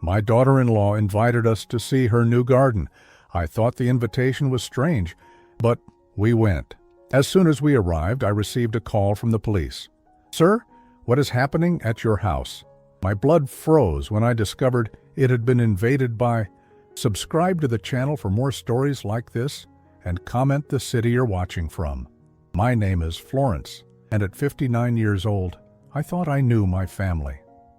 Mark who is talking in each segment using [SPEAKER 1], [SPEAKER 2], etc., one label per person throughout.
[SPEAKER 1] My daughter-in-law invited us to see her new garden. I thought the invitation was strange, but we went. As soon as we arrived, I received a call from the police. "Sir, what is happening at your house?" My blood froze when I discovered it had been invaded by... Subscribe to the channel for more stories like this, and comment the city you're watching from. My name is Florence, and at 59 years old, I thought I knew my family.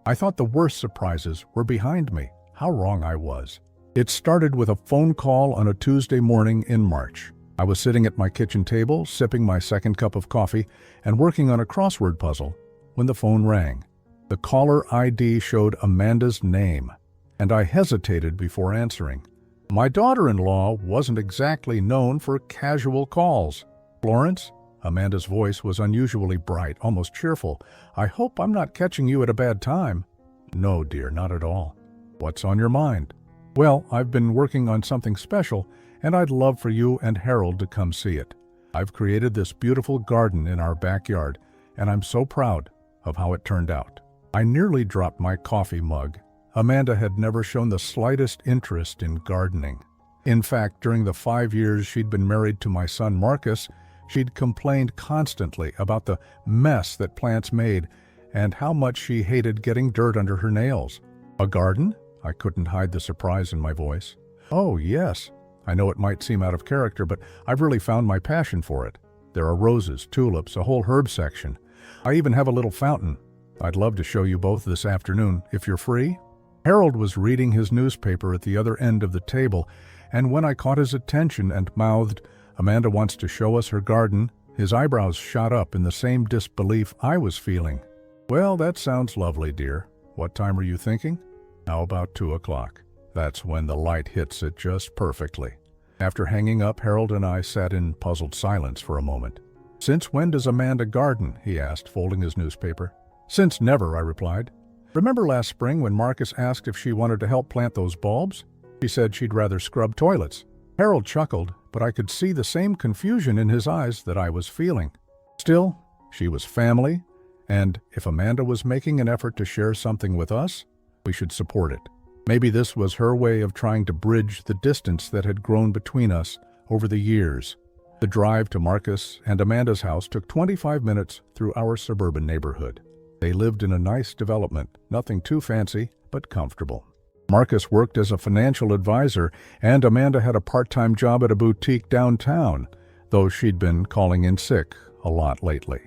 [SPEAKER 1] I thought the worst surprises were behind me. How wrong I was. It started with a phone call on a Tuesday morning in March. I was sitting at my kitchen table, sipping my second cup of coffee and working on a crossword puzzle when the phone rang. The caller ID showed Amanda's name, and I hesitated before answering. My daughter-in-law wasn't exactly known for casual calls. "Florence?" Amanda's voice was unusually bright, almost cheerful. "I hope I'm not catching you at a bad time." "No, dear, not at all." "What's on your mind?" "Well, I've been working on something special, and I'd love for you and Harold to come see it. I've created this beautiful garden in our backyard, and I'm so proud of how it turned out." I nearly dropped my coffee mug. Amanda had never shown the slightest interest in gardening. In fact, during the 5 years she'd been married to my son Marcus, she'd complained constantly about the mess that plants made and how much she hated getting dirt under her nails. "A garden?" I couldn't hide the surprise in my voice. "Oh, yes. I know it might seem out of character, but I've really found my passion for it. There are roses, tulips, a whole herb section. I even have a little fountain. I'd love to show you both this afternoon, if you're free." Harold was reading his newspaper at the other end of the table, and when I caught his attention and mouthed, "Amanda wants to show us her garden," his eyebrows shot up in the same disbelief I was feeling. "Well, that sounds lovely, dear. What time are you thinking?" "How about 2 o'clock? That's when the light hits it just perfectly." After hanging up, Harold and I sat in puzzled silence for a moment. "Since when does Amanda garden?" he asked, folding his newspaper. "Since never," I replied. "Remember last spring when Marcus asked if she wanted to help plant those bulbs? She said she'd rather scrub toilets." Harold chuckled, but I could see the same confusion in his eyes that I was feeling. Still, she was family, and if Amanda was making an effort to share something with us, we should support it. Maybe this was her way of trying to bridge the distance that had grown between us over the years. The drive to Marcus and Amanda's house took 25 minutes through our suburban neighborhood. They lived in a nice development, nothing too fancy, but comfortable. Marcus worked as a financial advisor, and Amanda had a part-time job at a boutique downtown, though she'd been calling in sick a lot lately.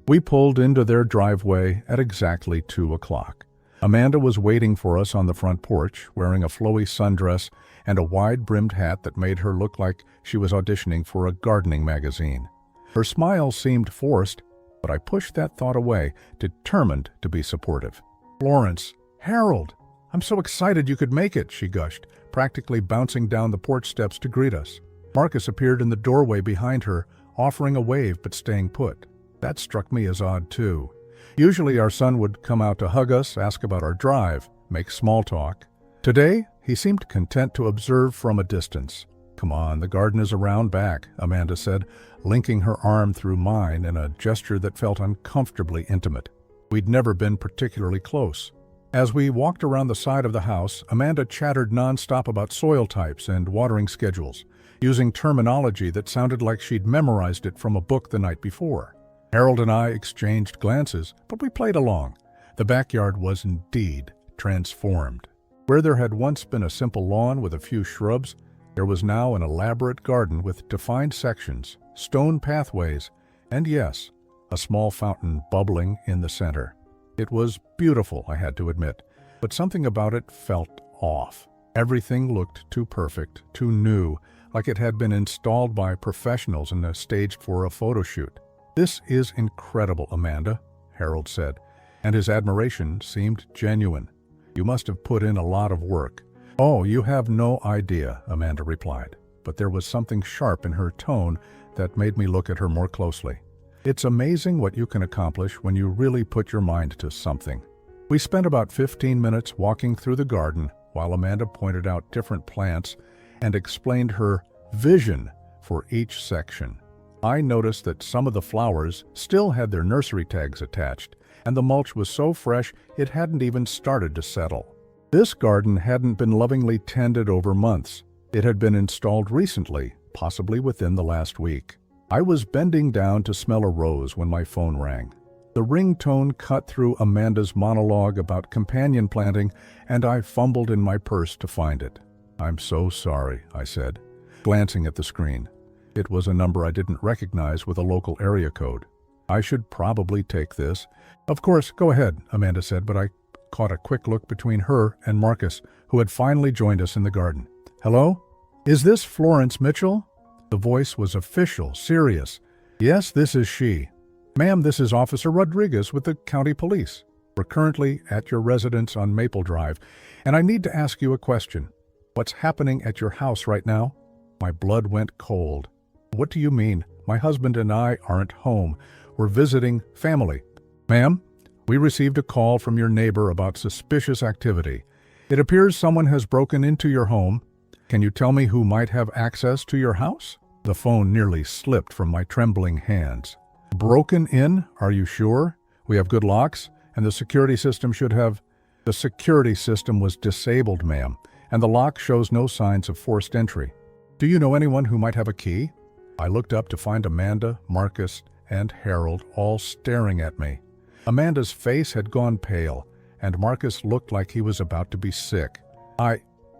[SPEAKER 1] We pulled into their driveway at exactly 2 o'clock. Amanda was waiting for us on the front porch, wearing a flowy sundress and a wide-brimmed hat that made her look like she was auditioning for a gardening magazine. Her smile seemed forced, but I pushed that thought away, determined to be supportive. "Florence, Harold, I'm so excited you could make it," she gushed, practically bouncing down the porch steps to greet us. Marcus appeared in the doorway behind her, offering a wave but staying put. That struck me as odd, too. Usually our son would come out to hug us, ask about our drive, make small talk. Today, he seemed content to observe from a distance. "Come on, the garden is around back," Amanda said, linking her arm through mine in a gesture that felt uncomfortably intimate. We'd never been particularly close. As we walked around the side of the house, Amanda chattered nonstop about soil types and watering schedules, using terminology that sounded like she'd memorized it from a book the night before. Harold and I exchanged glances, but we played along. The backyard was indeed transformed. Where there had once been a simple lawn with a few shrubs, there was now an elaborate garden with defined sections, stone pathways, and yes, a small fountain bubbling in the center. It was beautiful, I had to admit, but something about it felt off. Everything looked too perfect, too new, like it had been installed by professionals and staged for a photo shoot. "This is incredible, Amanda," Harold said, and his admiration seemed genuine. "You must have put in a lot of work." "Oh, you have no idea," Amanda replied, but there was something sharp in her tone that made me look at her more closely. "It's amazing what you can accomplish when you really put your mind to something." We spent about 15 minutes walking through the garden while Amanda pointed out different plants and explained her vision for each section. I noticed that some of the flowers still had their nursery tags attached, and the mulch was so fresh it hadn't even started to settle. This garden hadn't been lovingly tended over months. It had been installed recently, possibly within the last week. I was bending down to smell a rose when my phone rang. The ringtone cut through Amanda's monologue about companion planting, and I fumbled in my purse to find it. "I'm so sorry," I said, glancing at the screen. It was a number I didn't recognize with a local area code. "I should probably take this." "Of course, go ahead," Amanda said, but I caught a quick look between her and Marcus, who had finally joined us in the garden. "Hello? Is this Florence Mitchell?" The voice was official, serious. "Yes, this is she." "Ma'am, this is Officer Rodriguez with the county police. We're currently at your residence on Maple Drive, and I need to ask you a question. What's happening at your house right now?" My blood went cold. "What do you mean? My husband and I aren't home. We're visiting family." "Ma'am, we received a call from your neighbor about suspicious activity. It appears someone has broken into your home. Can you tell me who might have access to your house?" The phone nearly slipped from my trembling hands. "Broken in? Are you sure? We have good locks, and the security system should have—" "The security system was disabled, ma'am, and the lock shows no signs of forced entry. Do you know anyone who might have a key?" I looked up to find Amanda, Marcus, and Harold all staring at me. Amanda's face had gone pale, and Marcus looked like he was about to be sick.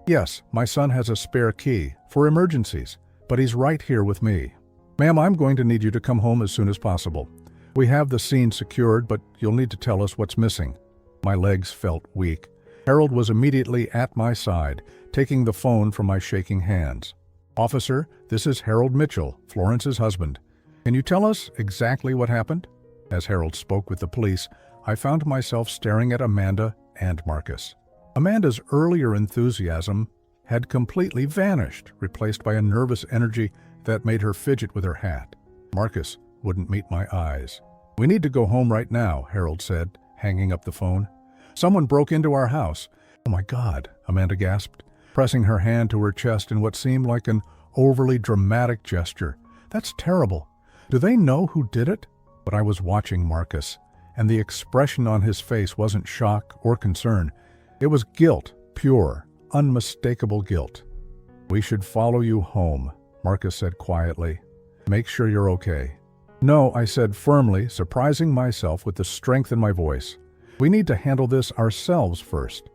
[SPEAKER 1] Yes, my son has a spare key, for emergencies, but he's right here with me." "Ma'am, I'm going to need you to come home as soon as possible. We have the scene secured, but you'll need to tell us what's missing." My legs felt weak. Harold was immediately at my side, taking the phone from my shaking hands. "Officer, this is Harold Mitchell, Florence's husband. Can you tell us exactly what happened?" As Harold spoke with the police, I found myself staring at Amanda and Marcus. Amanda's earlier enthusiasm had completely vanished, replaced by a nervous energy that made her fidget with her hat. Marcus wouldn't meet my eyes. "We need to go home right now," Harold said, hanging up the phone. "Someone broke into our house." "Oh my God," Amanda gasped, pressing her hand to her chest in what seemed like an overly dramatic gesture. "That's terrible. Do they know who did it?" But I was watching Marcus, and the expression on his face wasn't shock or concern. It was guilt, pure, unmistakable guilt. "We should follow you home," Marcus said quietly. "Make sure you're okay." "No," I said firmly, surprising myself with the strength in my voice. "We need to handle this ourselves first."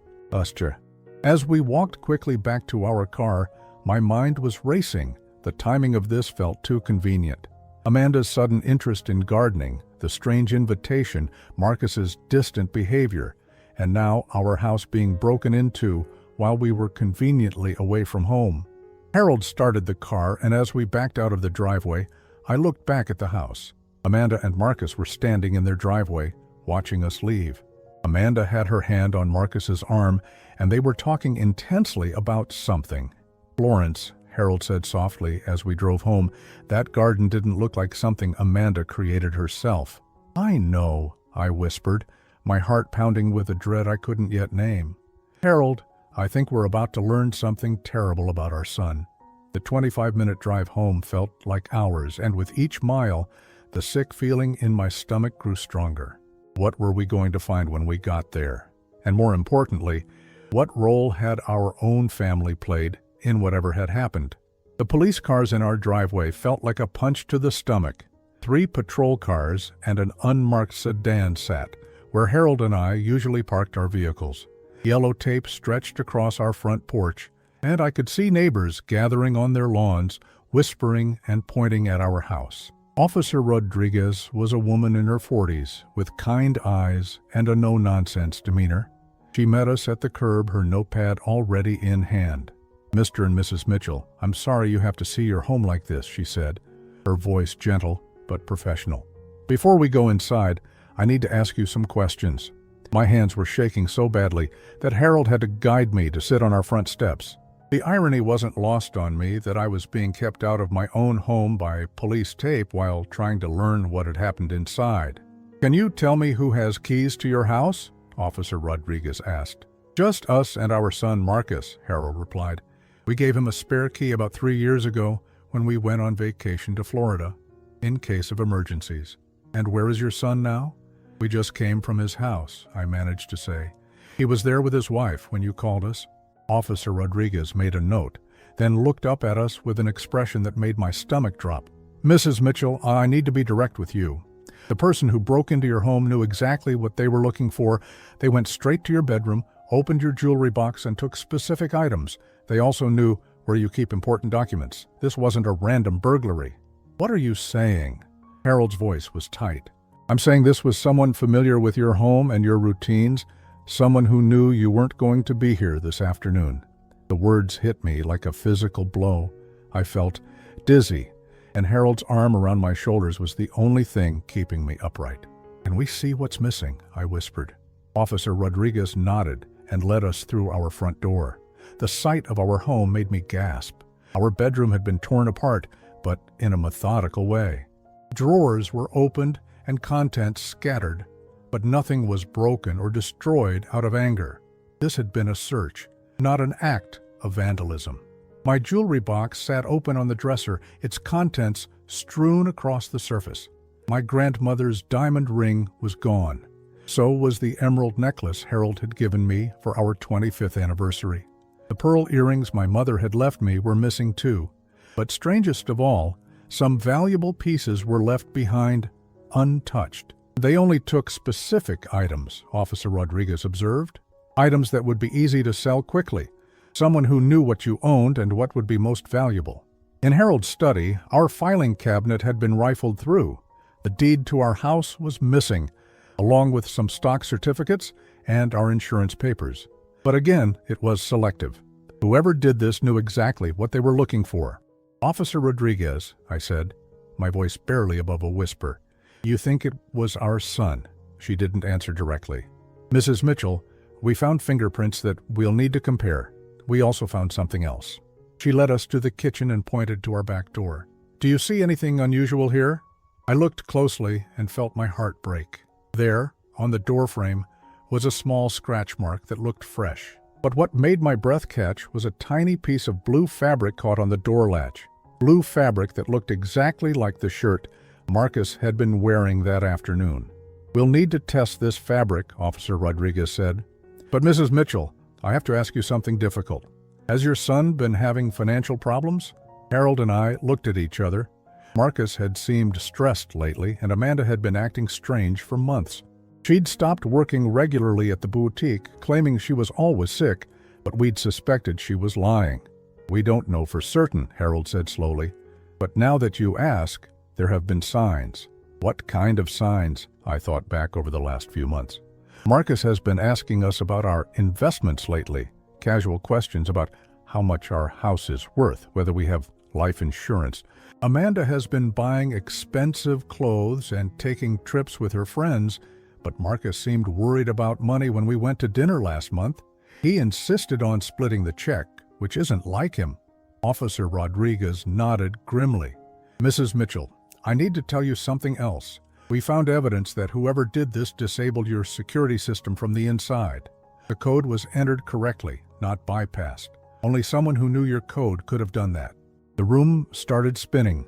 [SPEAKER 1] As we walked quickly back to our car, my mind was racing. The timing of this felt too convenient. Amanda's sudden interest in gardening, the strange invitation, Marcus's distant behavior, and now our house being broken into while we were conveniently away from home. Harold started the car, and as we backed out of the driveway, I looked back at the house. Amanda and Marcus were standing in their driveway, watching us leave. Amanda had her hand on Marcus's arm, and they were talking intensely about something. "Florence," Harold said softly as we drove home, "that garden didn't look like something Amanda created herself." "I know," I whispered, my heart pounding with a dread I couldn't yet name. "Harold, I think we're about to learn something terrible about our son." The 25-minute drive home felt like hours, and with each mile, the sick feeling in my stomach grew stronger. What were we going to find when we got there? And more importantly, what role had our own family played in whatever had happened? The police cars in our driveway felt like a punch to the stomach. 3 patrol cars and an unmarked sedan sat where Harold and I usually parked our vehicles. Yellow tape stretched across our front porch, and I could see neighbors gathering on their lawns, whispering and pointing at our house. Officer Rodriguez was a woman in her 40s, with kind eyes and a no-nonsense demeanor. She met us at the curb, her notepad already in hand. "Mr. and Mrs. Mitchell, I'm sorry you have to see your home like this," she said, her voice gentle but professional. "Before we go inside, I need to ask you some questions." My hands were shaking so badly that Harold had to guide me to sit on our front steps. The irony wasn't lost on me that I was being kept out of my own home by police tape while trying to learn what had happened inside. "Can you tell me who has keys to your house?" Officer Rodriguez asked. "Just us and our son Marcus," Harold replied. "We gave him a spare key about 3 years ago when we went on vacation to Florida, in case of emergencies." "And where is your son now?" "We just came from his house," I managed to say. He was there with his wife when you called us. Officer Rodriguez made a note, then looked up at us with an expression that made my stomach drop. Mrs. Mitchell, I need to be direct with you. The person who broke into your home knew exactly what they were looking for. They went straight to your bedroom, opened your jewelry box, and took specific items. They also knew where you keep important documents. This wasn't a random burglary. What are you saying? Harold's voice was tight. I'm saying this was someone familiar with your home and your routines, someone who knew you weren't going to be here this afternoon. The words hit me like a physical blow. I felt dizzy, and Harold's arm around my shoulders was the only thing keeping me upright. Can we see what's missing? I whispered. Officer Rodriguez nodded and led us through our front door. The sight of our home made me gasp. Our bedroom had been torn apart, but in a methodical way. Drawers were opened and contents scattered, but nothing was broken or destroyed out of anger. This had been a search, not an act of vandalism. My jewelry box sat open on the dresser, its contents strewn across the surface. My grandmother's diamond ring was gone. So was the emerald necklace Harold had given me for our 25th anniversary. The pearl earrings my mother had left me were missing too. But strangest of all, some valuable pieces were left behind untouched. They only took specific items, Officer Rodriguez observed. Items that would be easy to sell quickly. Someone who knew what you owned and what would be most valuable. In Harold's study, our filing cabinet had been rifled through. The deed to our house was missing, along with some stock certificates and our insurance papers. But again, it was selective. Whoever did this knew exactly what they were looking for. Officer Rodriguez, I said, my voice barely above a whisper, you think it was our son? She didn't answer directly. Mrs. Mitchell, we found fingerprints that we'll need to compare. We also found something else. She led us to the kitchen and pointed to our back door. Do you see anything unusual here? I looked closely and felt my heart break. There, on the doorframe, was a small scratch mark that looked fresh. But what made my breath catch was a tiny piece of blue fabric caught on the door latch. Blue fabric that looked exactly like the shirt Marcus had been wearing that afternoon. We'll need to test this fabric, Officer Rodriguez said. But Mrs. Mitchell, I have to ask you something difficult. Has your son been having financial problems? Harold and I looked at each other. Marcus had seemed stressed lately, and Amanda had been acting strange for months. She'd stopped working regularly at the boutique, claiming she was always sick, but we'd suspected she was lying. We don't know for certain, Harold said slowly. But now that you ask, there have been signs. What kind of signs? I thought back over the last few months. Marcus has been asking us about our investments lately. Casual questions about how much our house is worth, whether we have life insurance. Amanda has been buying expensive clothes and taking trips with her friends, but Marcus seemed worried about money when we went to dinner last month. He insisted on splitting the check, which isn't like him. Officer Rodriguez nodded grimly. Mrs. Mitchell, I need to tell you something else. We found evidence that whoever did this disabled your security system from the inside. The code was entered correctly, not bypassed. Only someone who knew your code could have done that. The room started spinning.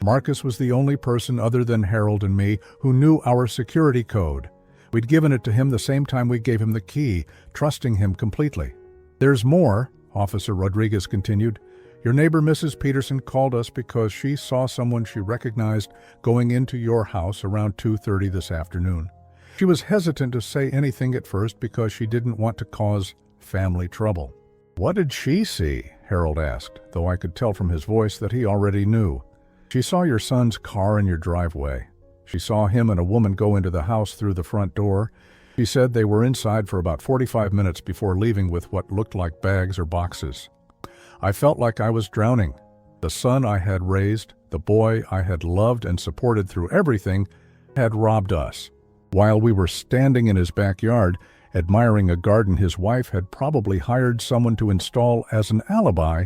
[SPEAKER 1] Marcus was the only person other than Harold and me who knew our security code. We'd given it to him the same time we gave him the key, trusting him completely. There's more, Officer Rodriguez continued. Your neighbor, Mrs. Peterson, called us because she saw someone she recognized going into your house around 2:30 this afternoon. She was hesitant to say anything at first because she didn't want to cause family trouble. What did she see? Harold asked, though I could tell from his voice that he already knew. She saw your son's car in your driveway. She saw him and a woman go into the house through the front door. She said they were inside for about 45 minutes before leaving with what looked like bags or boxes. I felt like I was drowning. The son I had raised, the boy I had loved and supported through everything, had robbed us. While we were standing in his backyard, admiring a garden his wife had probably hired someone to install as an alibi,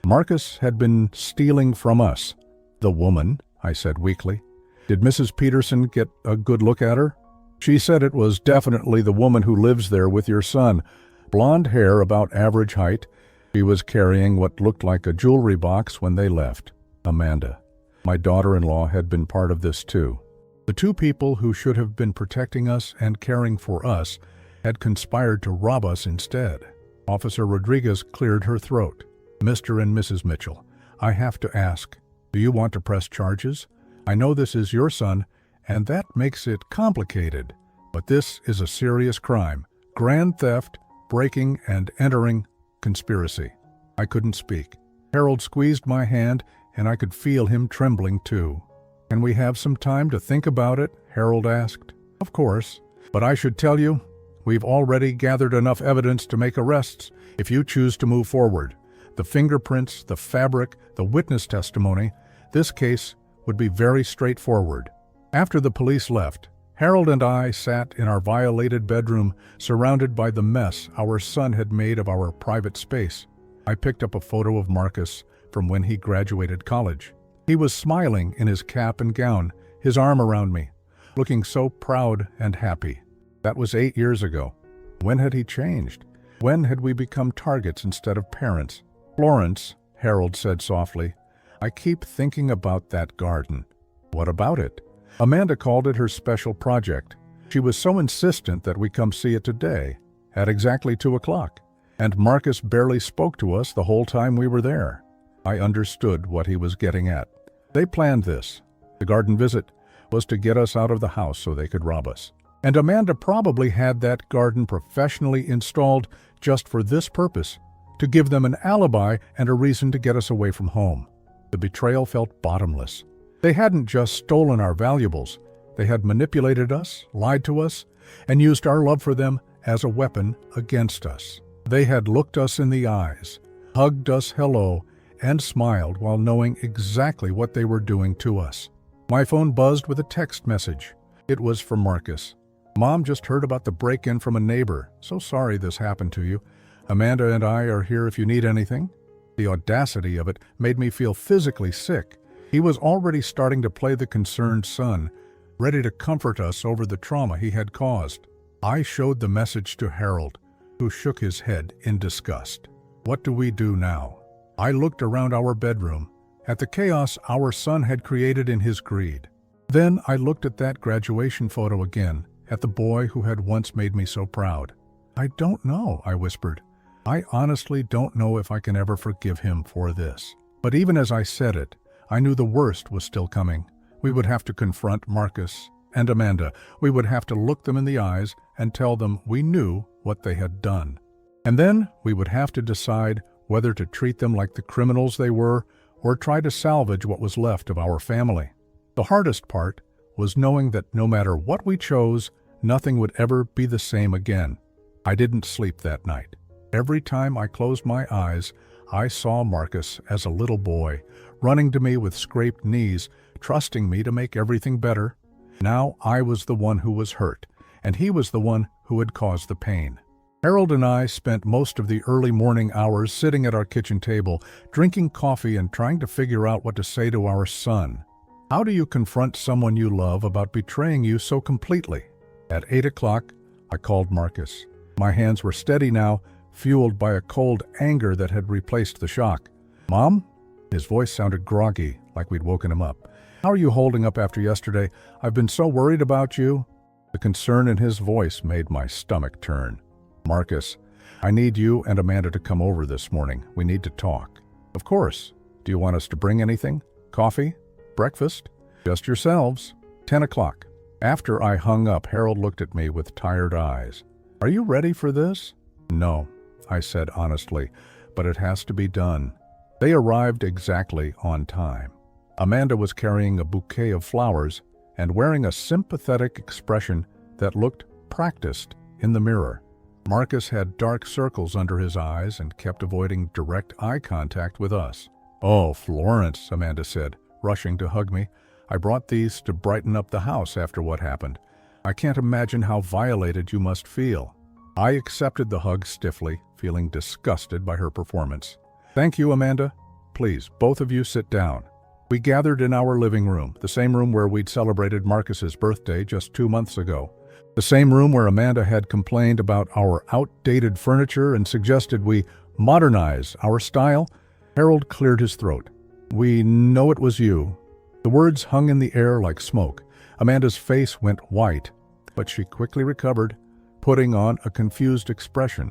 [SPEAKER 1] Marcus had been stealing from us. The woman, I said weakly. Did Mrs. Peterson get a good look at her? She said it was definitely the woman who lives there with your son. Blonde hair, about average height. She was carrying what looked like a jewelry box when they left. Amanda. My daughter-in-law had been part of this too. The two people who should have been protecting us and caring for us had conspired to rob us instead. Officer Rodriguez cleared her throat. Mr. and Mrs. Mitchell, I have to ask, do you want to press charges? I know this is your son, and that makes it complicated, but this is a serious crime. Grand theft, breaking and entering, conspiracy. I couldn't speak. Harold squeezed my hand, and I could feel him trembling too. Can we have some time to think about it? Harold asked. Of course, but I should tell you, we've already gathered enough evidence to make arrests if you choose to move forward. The fingerprints, the fabric, the witness testimony, this case would be very straightforward. After the police left, Harold and I sat in our violated bedroom, surrounded by the mess our son had made of our private space. I picked up a photo of Marcus from when he graduated college. He was smiling in his cap and gown, his arm around me, looking so proud and happy. That was 8 years ago. When had he changed? When had we become targets instead of parents? Florence, Harold said softly, I keep thinking about that garden. What about it? Amanda called it her special project. She was so insistent that we come see it today, at exactly 2 o'clock. And Marcus barely spoke to us the whole time we were there. I understood what he was getting at. They planned this. The garden visit was to get us out of the house so they could rob us. And Amanda probably had that garden professionally installed just for this purpose, to give them an alibi and a reason to get us away from home. The betrayal felt bottomless. They hadn't just stolen our valuables. They had manipulated us, lied to us, and used our love for them as a weapon against us. They had looked us in the eyes, hugged us hello, and smiled while knowing exactly what they were doing to us. My phone buzzed with a text message. It was from Marcus. Mom just heard about the break-in from a neighbor. So sorry this happened to you. Amanda and I are here if you need anything. The audacity of it made me feel physically sick. He was already starting to play the concerned son, ready to comfort us over the trauma he had caused. I showed the message to Harold, who shook his head in disgust. What do we do now? I looked around our bedroom, at the chaos our son had created in his greed. Then I looked at that graduation photo again, at the boy who had once made me so proud. I don't know, I whispered. I honestly don't know if I can ever forgive him for this. But even as I said it, I knew the worst was still coming. We would have to confront Marcus and Amanda. We would have to look them in the eyes and tell them we knew what they had done. And then we would have to decide whether to treat them like the criminals they were or try to salvage what was left of our family. The hardest part was knowing that no matter what we chose, nothing would ever be the same again. I didn't sleep that night. Every time I closed my eyes, I saw Marcus as a little boy, running to me with scraped knees, trusting me to make everything better. Now I was the one who was hurt, and he was the one who had caused the pain. Harold and I spent most of the early morning hours sitting at our kitchen table, drinking coffee and trying to figure out what to say to our son. How do you confront someone you love about betraying you so completely? At 8 o'clock, I called Marcus. My hands were steady now, fueled by a cold anger that had replaced the shock. Mom? His voice sounded groggy, like we'd woken him up. How are you holding up after yesterday? I've been so worried about you. The concern in his voice made my stomach turn. Marcus, I need you and Amanda to come over this morning. We need to talk. Of course. Do you want us to bring anything? Coffee? Breakfast? Just yourselves. 10 o'clock. After I hung up, Harold looked at me with tired eyes. Are you ready for this? No, I said honestly, but it has to be done. They arrived exactly on time. Amanda was carrying a bouquet of flowers and wearing a sympathetic expression that looked practiced in the mirror. Marcus had dark circles under his eyes and kept avoiding direct eye contact with us. Oh, Florence, Amanda said, rushing to hug me. I brought these to brighten up the house after what happened. I can't imagine how violated you must feel. I accepted the hug stiffly, feeling disgusted by her performance. Thank you, Amanda. Please, both of you sit down. We gathered in our living room, the same room where we'd celebrated Marcus's birthday just 2 months ago. The same room where Amanda had complained about our outdated furniture and suggested we modernize our style. Harold cleared his throat. We know it was you. The words hung in the air like smoke. Amanda's face went white, but she quickly recovered. putting on a confused expression.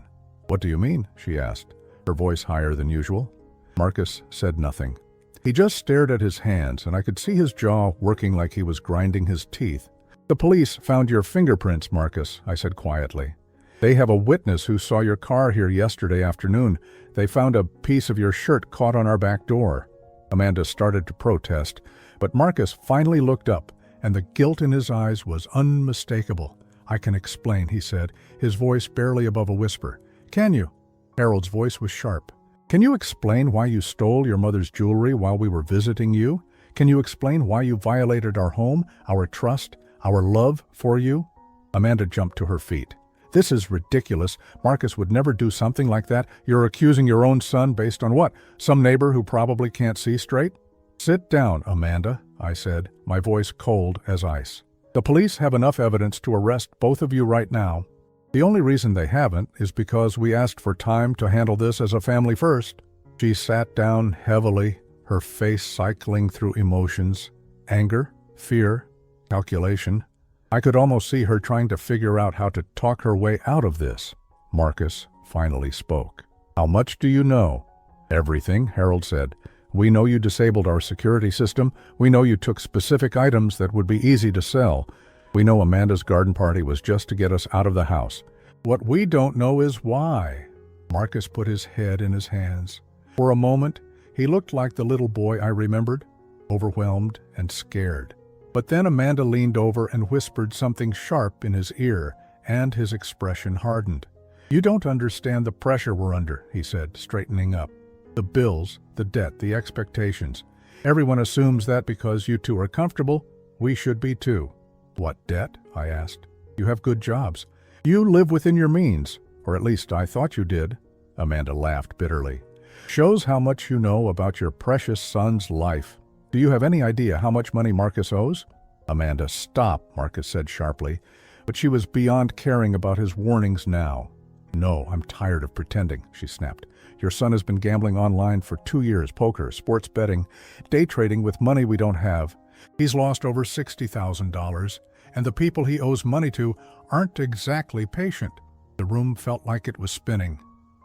[SPEAKER 1] "What do you mean?" she asked, her voice higher than usual. Marcus said nothing. He just stared at his hands, and I could see his jaw working like he was grinding his teeth. "The police found your fingerprints, Marcus," I said quietly. "They have a witness who saw your car here yesterday afternoon. They found a piece of your shirt caught on our back door." Amanda started to protest, but Marcus finally looked up, and the guilt in his eyes was unmistakable. "I can explain," he said, his voice barely above a whisper. "Can you?" Harold's voice was sharp. "Can you explain why you stole your mother's jewelry while we were visiting you? Can you explain why you violated our home, our trust, our love for you?" Amanda jumped to her feet. "This is ridiculous. Marcus would never do something like that. You're accusing your own son based on what? Some neighbor who probably can't see straight?" "Sit down, Amanda," I said, my voice cold as ice. "The police have enough evidence to arrest both of you right now. The only reason they haven't is because we asked for time to handle this as a family first." She sat down heavily, her face cycling through emotions, anger, fear, calculation. I could almost see her trying to figure out how to talk her way out of this. Marcus finally spoke. "How much do you know?" "Everything," Harold said. "We know you disabled our security system. We know you took specific items that would be easy to sell. We know Amanda's garden party was just to get us out of the house. What we don't know is why." Marcus put his head in his hands. For a moment, he looked like the little boy I remembered, overwhelmed and scared. But then Amanda leaned over and whispered something sharp in his ear, and his expression hardened. "You don't understand the pressure we're under," he said, straightening up. "The bills, the debt, the expectations. Everyone assumes that because you two are comfortable, we should be too." "What debt?" I asked. "You have good jobs. You live within your means, or at least I thought you did." Amanda laughed bitterly. "Shows how much you know about your precious son's life. Do you have any idea how much money Marcus owes?" "Amanda, stop," Marcus said sharply, but she was beyond caring about his warnings now. "No, I'm tired of pretending," she snapped. "Your son has been gambling online for 2 years, poker, sports betting, day trading with money we don't have. He's lost over $60,000, and the people he owes money to aren't exactly patient." The room felt like it was spinning.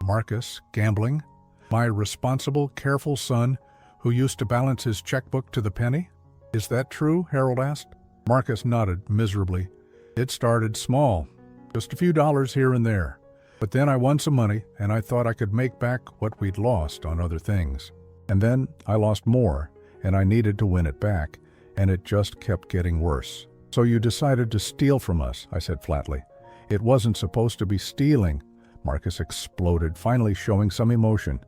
[SPEAKER 1] Marcus, gambling? My responsible, careful son, who used to balance his checkbook to the penny? "Is that true?" Harold asked. Marcus nodded miserably. "It started small, just a few dollars here and there. But then I won some money, and I thought I could make back what we'd lost on other things. And then I lost more, and I needed to win it back, and it just kept getting worse. So you decided to steal from us," I said flatly. "It wasn't supposed to be stealing." Marcus exploded, finally showing some emotion.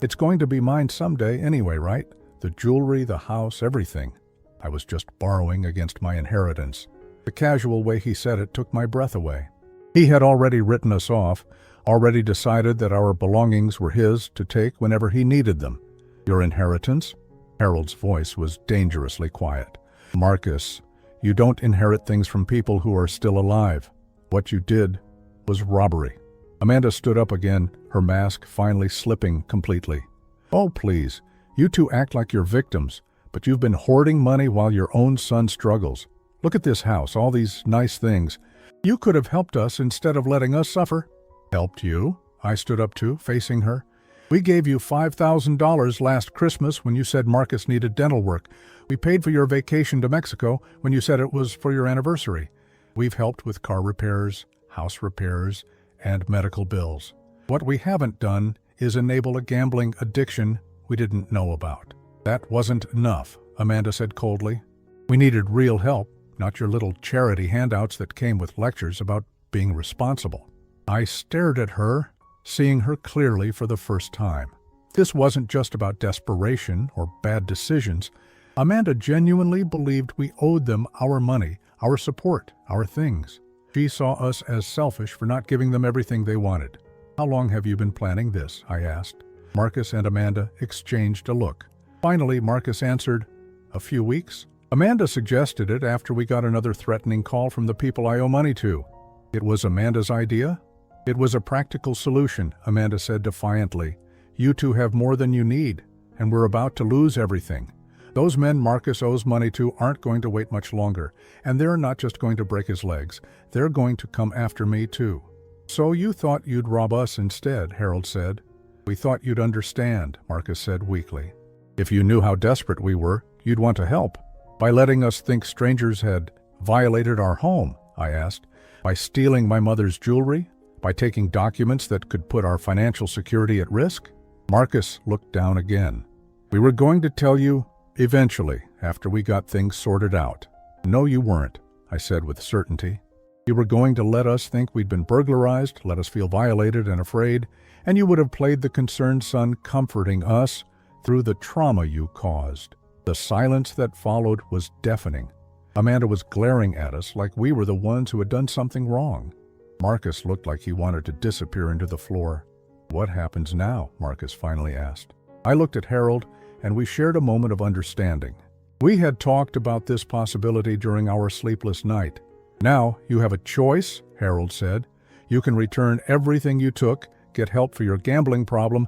[SPEAKER 1] "It's going to be mine someday anyway, right? The jewelry, the house, everything. I was just borrowing against my inheritance." The casual way he said it took my breath away. He had already written us off, already decided that our belongings were his to take whenever he needed them. "Your inheritance?" Harold's voice was dangerously quiet. "Marcus, you don't inherit things from people who are still alive. What you did was robbery." Amanda stood up again, her mask finally slipping completely. "Oh, please, you two act like you're victims, but you've been hoarding money while your own son struggles. Look at this house, all these nice things. You could have helped us instead of letting us suffer." "Helped you?" I stood up too, facing her. "We gave you $5,000 last Christmas when you said Marcus needed dental work. We paid for your vacation to Mexico when you said it was for your anniversary. We've helped with car repairs, house repairs, and medical bills. What we haven't done is enable a gambling addiction we didn't know about." "That wasn't enough," Amanda said coldly. "We needed real help, not your little charity handouts that came with lectures about being responsible." I stared at her, seeing her clearly for the first time. This wasn't just about desperation or bad decisions. Amanda genuinely believed we owed them our money, our support, our things. She saw us as selfish for not giving them everything they wanted. "How long have you been planning this?" I asked. Marcus and Amanda exchanged a look. Finally, Marcus answered, "A few weeks." Amanda suggested it after we got another threatening call from the people I owe money to. "It was Amanda's idea?" "It was a practical solution," Amanda said defiantly. "You two have more than you need, and we're about to lose everything. Those men Marcus owes money to aren't going to wait much longer, and they're not just going to break his legs. They're going to come after me too. So you thought you'd rob us instead, Harold said. We thought you'd understand, Marcus said weakly. If you knew how desperate we were, you'd want to help. By letting us think strangers had violated our home, I asked. By stealing my mother's jewelry? By taking documents that could put our financial security at risk? Marcus looked down again. We were going to tell you eventually, after we got things sorted out. No, you weren't, I said with certainty. You were going to let us think we'd been burglarized, let us feel violated and afraid, and you would have played the concerned son comforting us through the trauma you caused. The silence that followed was deafening. Amanda was glaring at us like we were the ones who had done something wrong. Marcus looked like he wanted to disappear into the floor. What happens now? Marcus finally asked. I looked at Harold, and we shared a moment of understanding. We had talked about this possibility during our sleepless night. Now you have a choice, Harold said. You can return everything you took, get help for your gambling problem,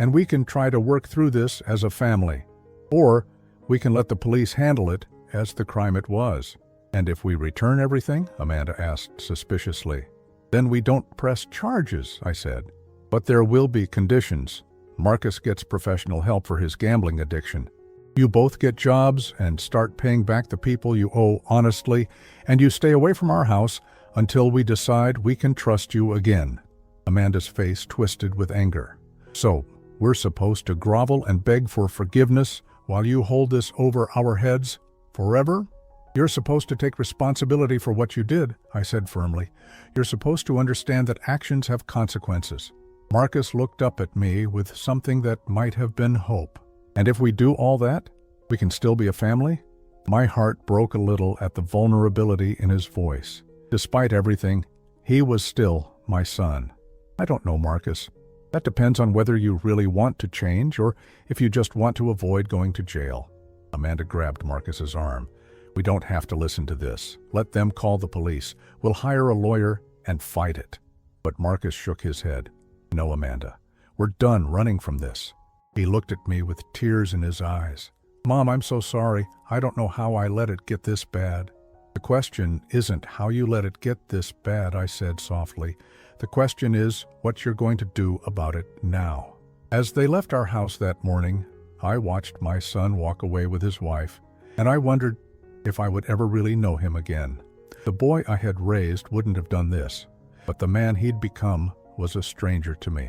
[SPEAKER 1] and we can try to work through this as a family. Or we can let the police handle it as the crime it was. And if we return everything? Amanda asked suspiciously. Then we don't press charges, I said. But there will be conditions. Marcus gets professional help for his gambling addiction. You both get jobs and start paying back the people you owe honestly, and you stay away from our house until we decide we can trust you again. Amanda's face twisted with anger. So, we're supposed to grovel and beg for forgiveness while you hold this over our heads forever? You're supposed to take responsibility for what you did, I said firmly. You're supposed to understand that actions have consequences. Marcus looked up at me with something that might have been hope. And if we do all that, we can still be a family? My heart broke a little at the vulnerability in his voice. Despite everything, he was still my son. I don't know, Marcus. That depends on whether you really want to change or if you just want to avoid going to jail. Amanda grabbed Marcus's arm. We don't have to listen to this. Let them call the police. We'll hire a lawyer and fight it. But Marcus shook his head. No, Amanda. We're done running from this. He looked at me with tears in his eyes. Mom, I'm so sorry. I don't know how I let it get this bad. The question isn't how you let it get this bad, I said softly. The question is what you're going to do about it now. As they left our house that morning, I watched my son walk away with his wife, and I wondered if I would ever really know him again. The boy I had raised wouldn't have done this, but the man he'd become was a stranger to me.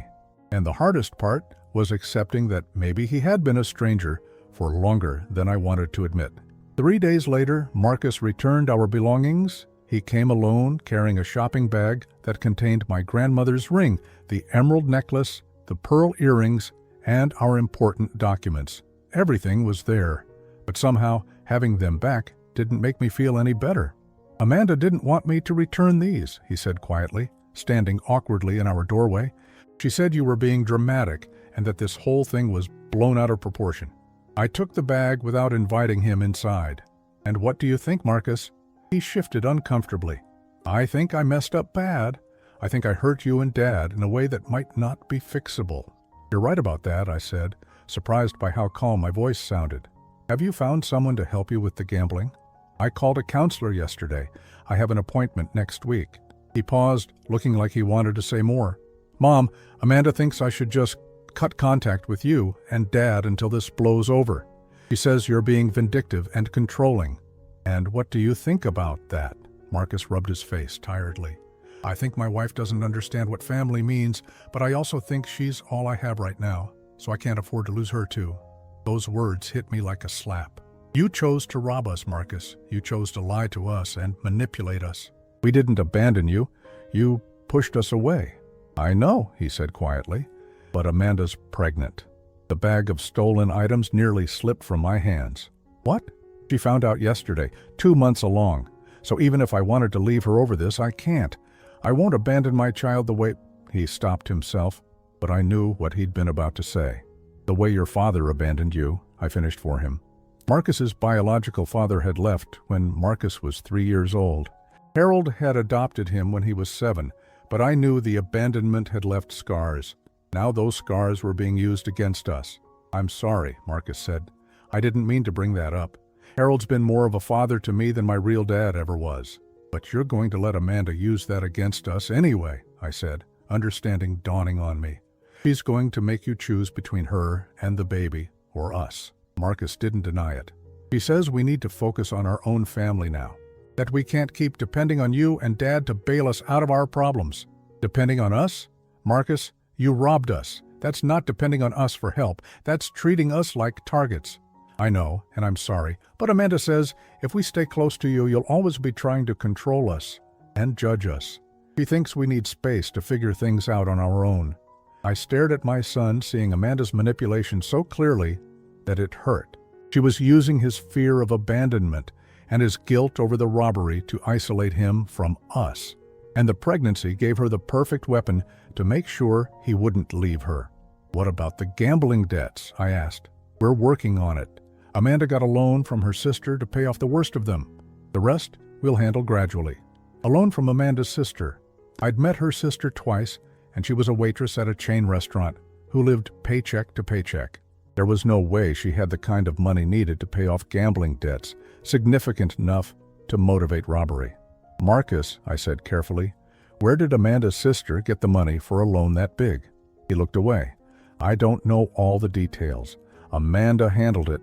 [SPEAKER 1] And the hardest part was accepting that maybe he had been a stranger for longer than I wanted to admit. 3 days later, Marcus returned our belongings. He came alone, carrying a shopping bag that contained my grandmother's ring, the emerald necklace, the pearl earrings, and our important documents. Everything was there, but somehow having them back didn't make me feel any better. Amanda didn't want me to return these, he said quietly, standing awkwardly in our doorway. She said you were being dramatic and that this whole thing was blown out of proportion. I took the bag without inviting him inside. And what do you think, Marcus? He shifted uncomfortably. I think I messed up bad. I think I hurt you and Dad in a way that might not be fixable. You're right about that, I said, surprised by how calm my voice sounded. Have you found someone to help you with the gambling? I called a counselor yesterday. I have an appointment next week. He paused, looking like he wanted to say more. Mom, Amanda thinks I should just cut contact with you and Dad until this blows over. She says you're being vindictive and controlling. And what do you think about that? Marcus rubbed his face tiredly. I think my wife doesn't understand what family means, but I also think she's all I have right now, so I can't afford to lose her too. Those words hit me like a slap. You chose to rob us, Marcus. You chose to lie to us and manipulate us. We didn't abandon you. You pushed us away. I know, he said quietly, but Amanda's pregnant. The bag of stolen items nearly slipped from my hands. What? She found out yesterday, 2 months along. So even if I wanted to leave her over this, I can't. I won't abandon my child the way— He stopped himself, but I knew what he'd been about to say. The way your father abandoned you, I finished for him. Marcus's biological father had left when Marcus was 3 years old. Harold had adopted him when he was 7, but I knew the abandonment had left scars. Now those scars were being used against us. I'm sorry, Marcus said. I didn't mean to bring that up. Harold's been more of a father to me than my real dad ever was. But you're going to let Amanda use that against us anyway, I said, understanding dawning on me. She's going to make you choose between her and the baby, or us. Marcus didn't deny it. She says we need to focus on our own family now. That we can't keep depending on you and Dad to bail us out of our problems. Depending on us? Marcus, you robbed us. That's not depending on us for help. That's treating us like targets. I know, and I'm sorry, but Amanda says if we stay close to you, you'll always be trying to control us and judge us. She thinks we need space to figure things out on our own. I stared at my son, seeing Amanda's manipulation so clearly that it hurt. She was using his fear of abandonment and his guilt over the robbery to isolate him from us. And the pregnancy gave her the perfect weapon to make sure he wouldn't leave her. What about the gambling debts? I asked. We're working on it. Amanda got a loan from her sister to pay off the worst of them. The rest we'll handle gradually. A loan from Amanda's sister. I'd met her sister twice, and she was a waitress at a chain restaurant who lived paycheck to paycheck. There was no way she had the kind of money needed to pay off gambling debts, significant enough to motivate robbery. Marcus, I said carefully, where did Amanda's sister get the money for a loan that big? He looked away. I don't know all the details. Amanda handled it,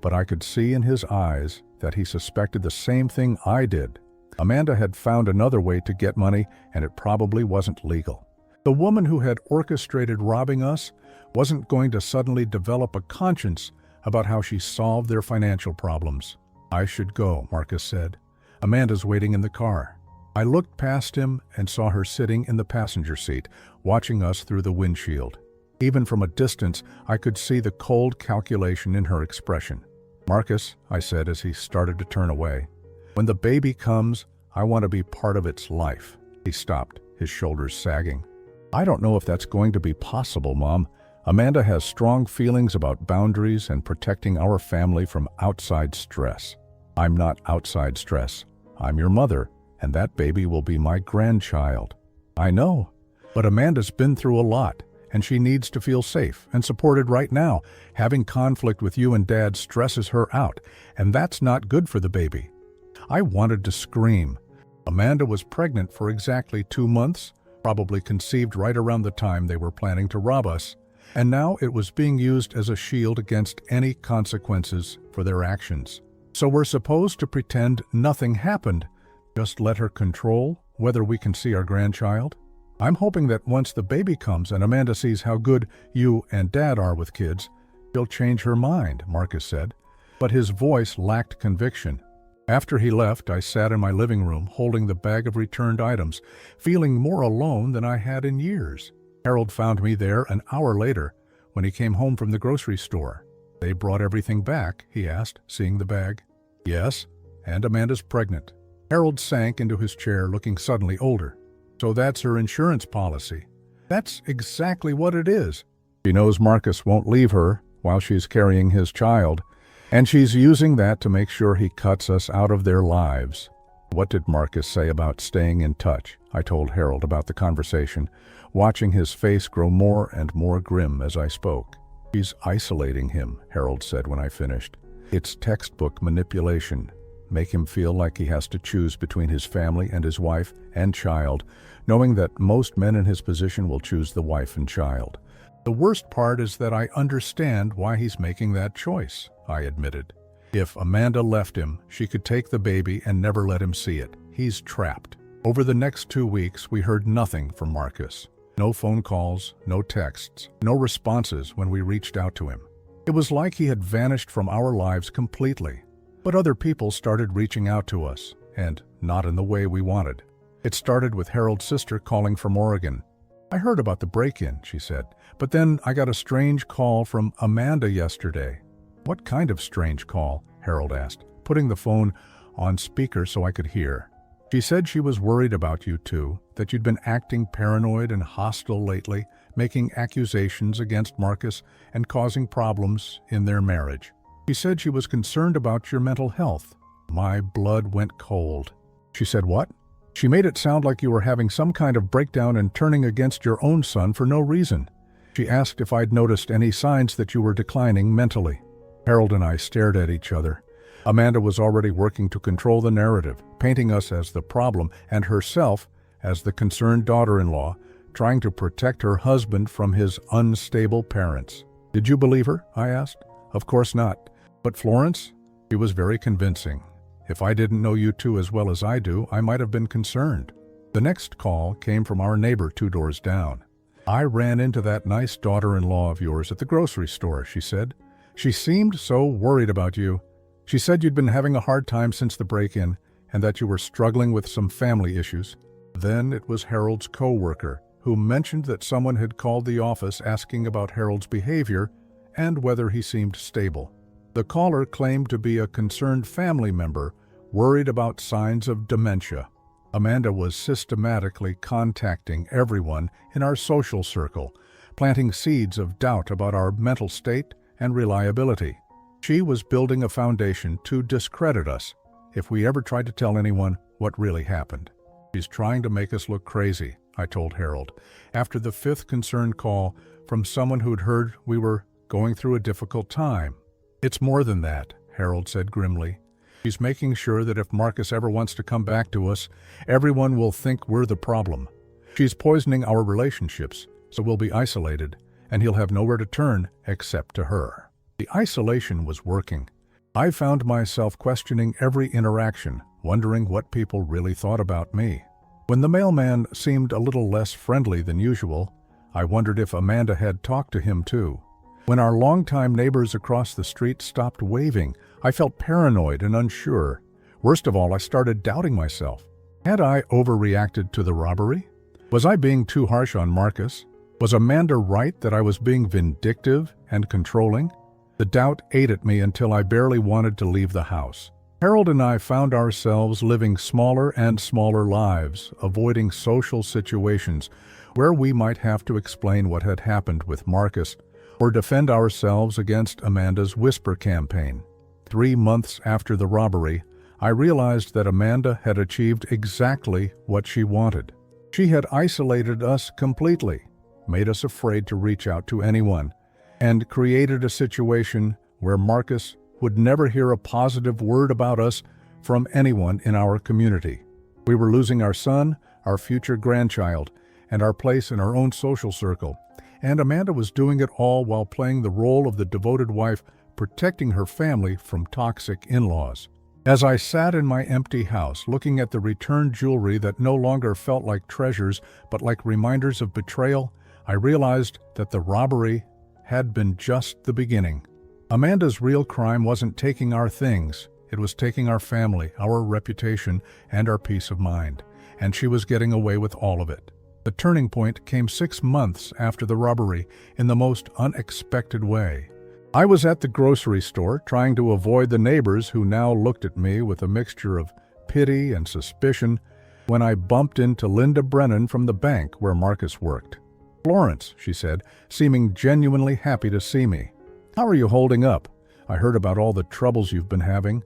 [SPEAKER 1] but I could see in his eyes that he suspected the same thing I did. Amanda had found another way to get money, and it probably wasn't legal. The woman who had orchestrated robbing us wasn't going to suddenly develop a conscience about how she solved their financial problems. I should go, Marcus said. Amanda's waiting in the car. I looked past him and saw her sitting in the passenger seat, watching us through the windshield. Even from a distance, I could see the cold calculation in her expression. Marcus, I said as he started to turn away, when the baby comes, I want to be part of its life. He stopped, his shoulders sagging. I don't know if that's going to be possible, Mom. Amanda has strong feelings about boundaries and protecting our family from outside stress. I'm not outside stress. I'm your mother, and that baby will be my grandchild. I know, but Amanda's been through a lot, and she needs to feel safe and supported right now. Having conflict with you and Dad stresses her out, and that's not good for the baby. I wanted to scream. Amanda was pregnant for exactly 2 months, probably conceived right around the time they were planning to rob us, and now it was being used as a shield against any consequences for their actions. So we're supposed to pretend nothing happened, just let her control whether we can see our grandchild? I'm hoping that once the baby comes and Amanda sees how good you and Dad are with kids, she'll change her mind, Marcus said, but his voice lacked conviction. After he left, I sat in my living room holding the bag of returned items, feeling more alone than I had in years. Harold found me there an hour later when he came home from the grocery store. They brought everything back, he asked, seeing the bag. Yes, and Amanda's pregnant. Harold sank into his chair, looking suddenly older. So that's her insurance policy. That's exactly what it is. She knows Marcus won't leave her while she's carrying his child, and she's using that to make sure he cuts us out of their lives. What did Marcus say about staying in touch? I told Harold about the conversation, watching his face grow more and more grim as I spoke. She's isolating him, Harold said when I finished. It's textbook manipulation. Make him feel like he has to choose between his family and his wife and child, knowing that most men in his position will choose the wife and child. The worst part is that I understand why he's making that choice, I admitted. If Amanda left him, she could take the baby and never let him see it. He's trapped. Over the next 2 weeks, we heard nothing from Marcus. No phone calls, no texts, no responses when we reached out to him. It was like he had vanished from our lives completely. But other people started reaching out to us, and not in the way we wanted. It started with Harold's sister calling from Oregon. I heard about the break-in, she said, but then I got a strange call from Amanda yesterday. What kind of strange call? Harold asked, putting the phone on speaker so I could hear. She said she was worried about you two, that you'd been acting paranoid and hostile lately, making accusations against Marcus and causing problems in their marriage. She said she was concerned about your mental health. My blood went cold. She said what? She made it sound like you were having some kind of breakdown and turning against your own son for no reason. She asked if I'd noticed any signs that you were declining mentally. Harold and I stared at each other. Amanda was already working to control the narrative, painting us as the problem and herself as the concerned daughter-in-law, trying to protect her husband from his unstable parents. "Did you believe her?" I asked. "Of course not. But Florence?" She was very convincing. If I didn't know you two as well as I do, I might have been concerned. The next call came from our neighbor 2 doors down. "I ran into that nice daughter-in-law of yours at the grocery store," she said. "She seemed so worried about you. She said you'd been having a hard time since the break-in and that you were struggling with some family issues." Then it was Harold's co-worker who mentioned that someone had called the office asking about Harold's behavior and whether he seemed stable. The caller claimed to be a concerned family member worried about signs of dementia. Amanda was systematically contacting everyone in our social circle, planting seeds of doubt about our mental state and reliability. She was building a foundation to discredit us if we ever tried to tell anyone what really happened. "She's trying to make us look crazy," I told Harold, after the 5th concerned call from someone who'd heard we were going through a difficult time. "It's more than that," Harold said grimly. "She's making sure that if Marcus ever wants to come back to us, everyone will think we're the problem. She's poisoning our relationships, so we'll be isolated, and he'll have nowhere to turn except to her." The isolation was working. I found myself questioning every interaction, wondering what people really thought about me. When the mailman seemed a little less friendly than usual, I wondered if Amanda had talked to him too. When our longtime neighbors across the street stopped waving, I felt paranoid and unsure. Worst of all, I started doubting myself. Had I overreacted to the robbery? Was I being too harsh on Marcus? Was Amanda right that I was being vindictive and controlling? The doubt ate at me until I barely wanted to leave the house. Harold and I found ourselves living smaller and smaller lives, avoiding social situations where we might have to explain what had happened with Marcus or defend ourselves against Amanda's whisper campaign. 3 months after the robbery, I realized that Amanda had achieved exactly what she wanted. She had isolated us completely, made us afraid to reach out to anyone, and created a situation where Marcus would never hear a positive word about us from anyone in our community. We were losing our son, our future grandchild, and our place in our own social circle, and Amanda was doing it all while playing the role of the devoted wife, protecting her family from toxic in-laws. As I sat in my empty house, looking at the returned jewelry that no longer felt like treasures but like reminders of betrayal, I realized that the robbery had been just the beginning. Amanda's real crime wasn't taking our things, it was taking our family, our reputation, and our peace of mind, and she was getting away with all of it. The turning point came 6 months after the robbery in the most unexpected way. I was at the grocery store trying to avoid the neighbors who now looked at me with a mixture of pity and suspicion when I bumped into Linda Brennan from the bank where Marcus worked. "Florence," she said, seeming genuinely happy to see me. "How are you holding up? I heard about all the troubles you've been having."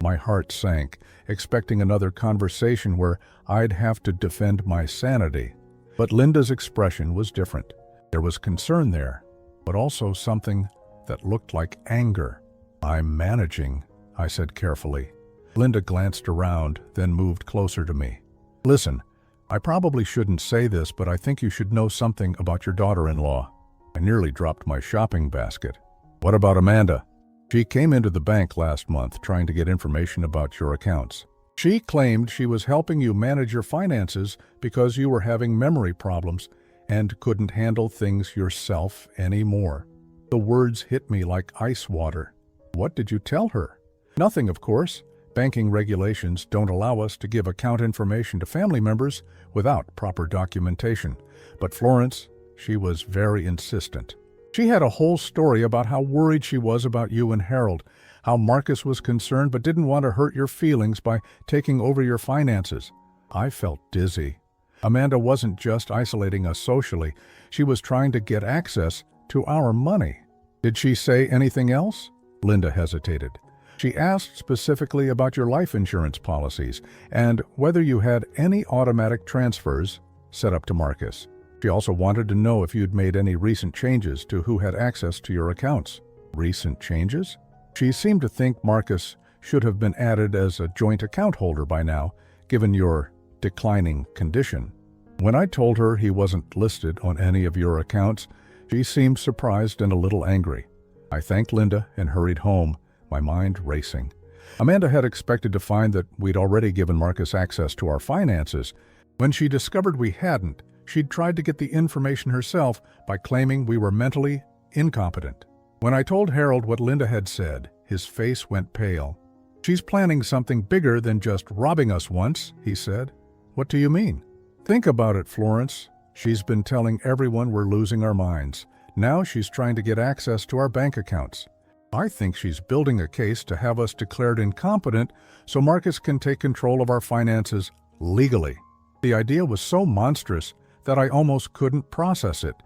[SPEAKER 1] My heart sank, expecting another conversation where I'd have to defend my sanity. But Linda's expression was different. There was concern there, but also something that looked like anger. "I'm managing," I said carefully. Linda glanced around, then moved closer to me. "Listen, I probably shouldn't say this, but I think you should know something about your daughter-in-law." I nearly dropped my shopping basket. "What about Amanda?" "She came into the bank last month trying to get information about your accounts. She claimed she was helping you manage your finances because you were having memory problems and couldn't handle things yourself anymore." The words hit me like ice water. "What did you tell her?" "Nothing, of course. Banking regulations don't allow us to give account information to family members without proper documentation. But Florence, she was very insistent. She had a whole story about how worried she was about you and Harold, how Marcus was concerned but didn't want to hurt your feelings by taking over your finances." I felt dizzy. Amanda wasn't just isolating us socially, she was trying to get access to our money. "Did she say anything else?" Linda hesitated. "She asked specifically about your life insurance policies and whether you had any automatic transfers set up to Marcus. She also wanted to know if you'd made any recent changes to who had access to your accounts." "Recent changes?" She seemed to think Marcus should have been added as a joint account holder by now, given your declining condition. When I told her he wasn't listed on any of your accounts, she seemed surprised and a little angry. I thanked Linda and hurried home, my mind racing. Amanda had expected to find that we'd already given Marcus access to our finances. When she discovered we hadn't, she'd tried to get the information herself by claiming we were mentally incompetent. When I told Harold what Linda had said, his face went pale. "She's planning something bigger than just robbing us once," he said. "What do you mean?" "Think about it, Florence. She's been telling everyone we're losing our minds. Now she's trying to get access to our bank accounts. I think she's building a case to have us declared incompetent so Marcus can take control of our finances legally." The idea was so monstrous that I almost couldn't process it.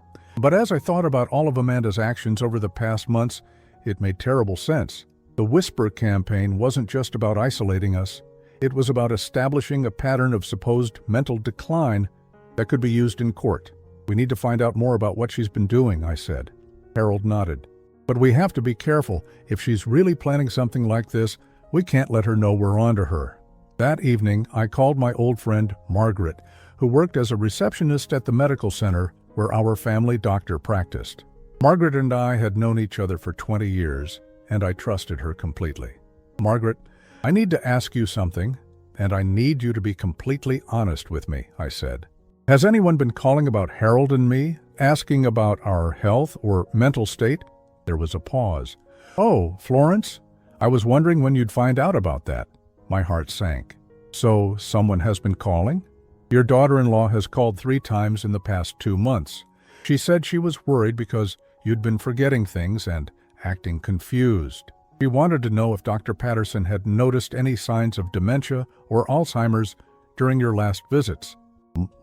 [SPEAKER 1] But as I thought about all of Amanda's actions over the past months, it made terrible sense. The Whisper campaign wasn't just about isolating us. It was about establishing a pattern of supposed mental decline that could be used in court. "We need to find out more about what she's been doing," I said. Harold nodded. "But we have to be careful. If she's really planning something like this, we can't let her know we're onto her." That evening, I called my old friend Margaret, who worked as a receptionist at the medical center where our family doctor practiced. Margaret and I had known each other for 20 years, and I trusted her completely. "Margaret, I need to ask you something, and I need you to be completely honest with me," I said. "Has anyone been calling about Harold and me, asking about our health or mental state?" There was a pause. "Oh, Florence, I was wondering when you'd find out about that." My heart sank. "So someone has been calling?" "Your daughter-in-law has called 3 times in the past 2 months. She said she was worried because you'd been forgetting things and acting confused. She wanted to know if Dr. Patterson had noticed any signs of dementia or Alzheimer's during your last visits."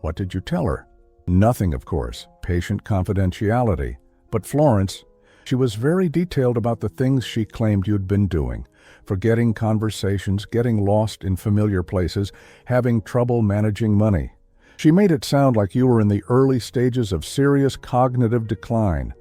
[SPEAKER 1] "What did you tell her?" "Nothing, of course. Patient confidentiality. But Florence, she was very detailed about the things she claimed you'd been doing. Forgetting conversations, getting lost in familiar places, having trouble managing money. She made it sound like you were in the early stages of serious cognitive decline."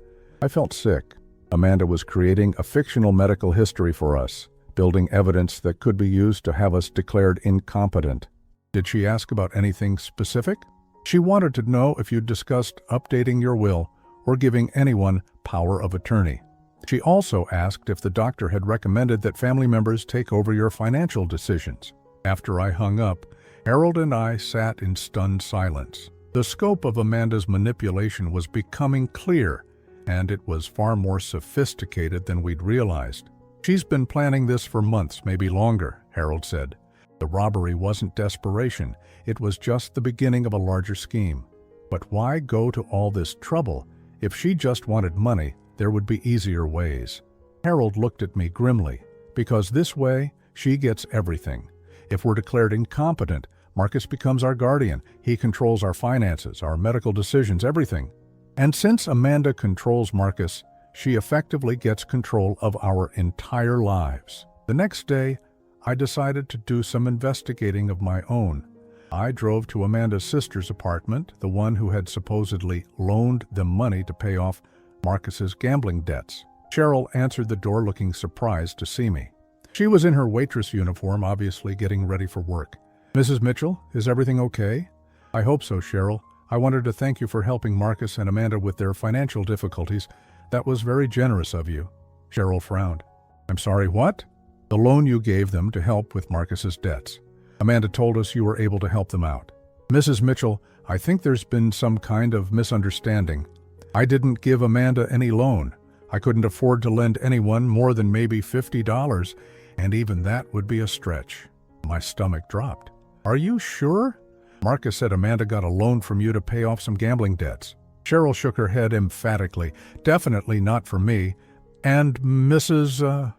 [SPEAKER 1] I felt sick. Amanda was creating a fictional medical history for us, building evidence that could be used to have us declared incompetent. "Did she ask about anything specific?" "She wanted to know if you'd discussed updating your will or giving anyone power of attorney. She also asked if the doctor had recommended that family members take over your financial decisions." After I hung up, Harold and I sat in stunned silence. The scope of Amanda's manipulation was becoming clear, and it was far more sophisticated than we'd realized. "She's been planning this for months, maybe longer," Harold said. "The robbery wasn't desperation. It was just the beginning of a larger scheme. But why go to all this trouble? If she just wanted money, there would be easier ways." Harold looked at me grimly. "Because this way, she gets everything. If we're declared incompetent, Marcus becomes our guardian. He controls our finances, our medical decisions, everything. And since Amanda controls Marcus, she effectively gets control of our entire lives." The next day, I decided to do some investigating of my own. I drove to Amanda's sister's apartment, the one who had supposedly loaned them money to pay off Marcus's gambling debts. Cheryl answered the door looking surprised to see me. She was in her waitress uniform, obviously getting ready for work. "Mrs. Mitchell, is everything okay?" "I hope so, Cheryl. I wanted to thank you for helping Marcus and Amanda with their financial difficulties. That was very generous of you." Cheryl frowned. "I'm sorry, what?" "The loan you gave them to help with Marcus's debts. Amanda told us you were able to help them out." "Mrs. Mitchell, I think there's been some kind of misunderstanding. I didn't give Amanda any loan. I couldn't afford to lend anyone more than maybe $50, and even that would be a stretch." My stomach dropped. "Are you sure?" "Marcus said Amanda got a loan from you to pay off some gambling debts." Cheryl shook her head emphatically. "Definitely not for me. And Mrs.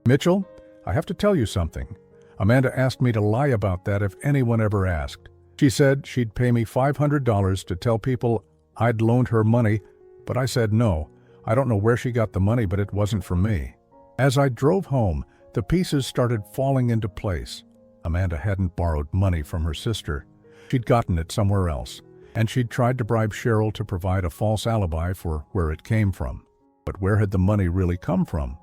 [SPEAKER 1] Mitchell, I have to tell you something. Amanda asked me to lie about that if anyone ever asked. She said she'd pay me $500 to tell people I'd loaned her money, but I said no. I don't know where she got the money, but it wasn't from me." As I drove home, the pieces started falling into place. Amanda hadn't borrowed money from her sister. She'd gotten it somewhere else, and she'd tried to bribe Cheryl to provide a false alibi for where it came from. But where had the money really come from?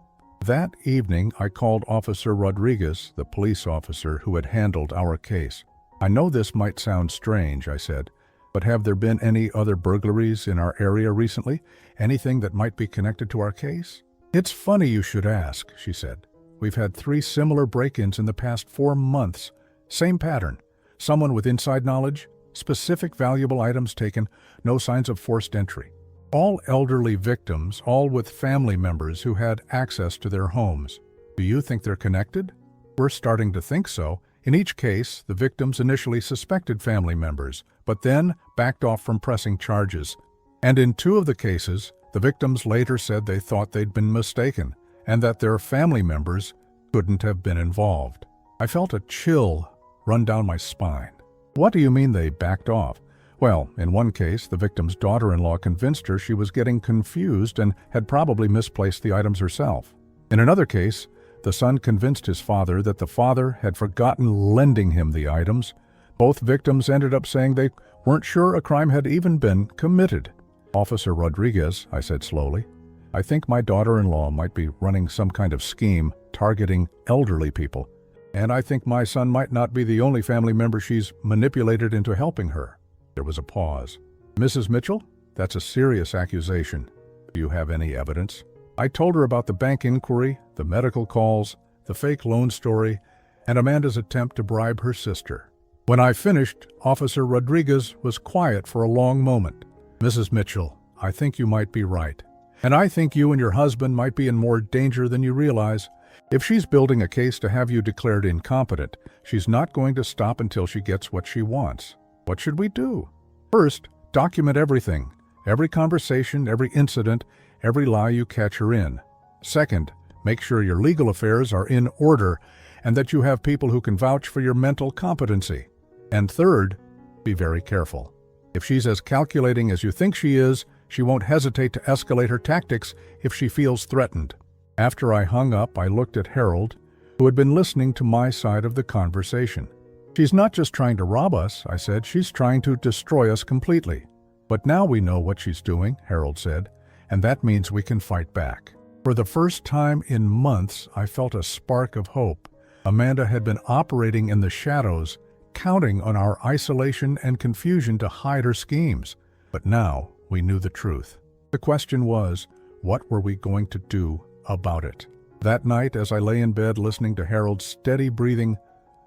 [SPEAKER 1] That evening, I called Officer Rodriguez, the police officer who had handled our case. "I know this might sound strange," I said, But have there been any other burglaries in our area recently? Anything that might be connected to our case? It's funny you should ask, she said. We've had 3 similar break-ins in the past 4 months. Same pattern. Someone with inside knowledge, specific valuable items taken, no signs of forced entry. All elderly victims, all with family members who had access to their homes. Do you think they're connected? We're starting to think so. In each case, the victims initially suspected family members, but then backed off from pressing charges. And in 2 of the cases, the victims later said they thought they'd been mistaken and that their family members couldn't have been involved. I felt a chill run down my spine. What do you mean they backed off? Well, in one case, the victim's daughter-in-law convinced her she was getting confused and had probably misplaced the items herself. In another case, the son convinced his father that the father had forgotten lending him the items. Both victims ended up saying they weren't sure a crime had even been committed. Officer Rodriguez, I said slowly, I think my daughter-in-law might be running some kind of scheme targeting elderly people, and I think my son might not be the only family member she's manipulated into helping her. There was a pause. Mrs. Mitchell, that's a serious accusation. Do you have any evidence? I told her about the bank inquiry, the medical calls, the fake loan story, and Amanda's attempt to bribe her sister. When I finished, Officer Rodriguez was quiet for a long moment. Mrs. Mitchell, I think you might be right. And I think you and your husband might be in more danger than you realize. If she's building a case to have you declared incompetent, she's not going to stop until she gets what she wants. What should we do? First, document everything. Every conversation, every incident, every lie you catch her in. Second, make sure your legal affairs are in order and that you have people who can vouch for your mental competency. And third, be very careful. If she's as calculating as you think she is, she won't hesitate to escalate her tactics if she feels threatened. After I hung up, I looked at Harold, who had been listening to my side of the conversation. She's not just trying to rob us, I said, she's trying to destroy us completely. But now we know what she's doing, Harold said, and that means we can fight back. For the first time in months, I felt a spark of hope. Amanda had been operating in the shadows, counting on our isolation and confusion to hide her schemes. But now we knew the truth. The question was, what were we going to do about it? That night, as I lay in bed listening to Harold's steady breathing,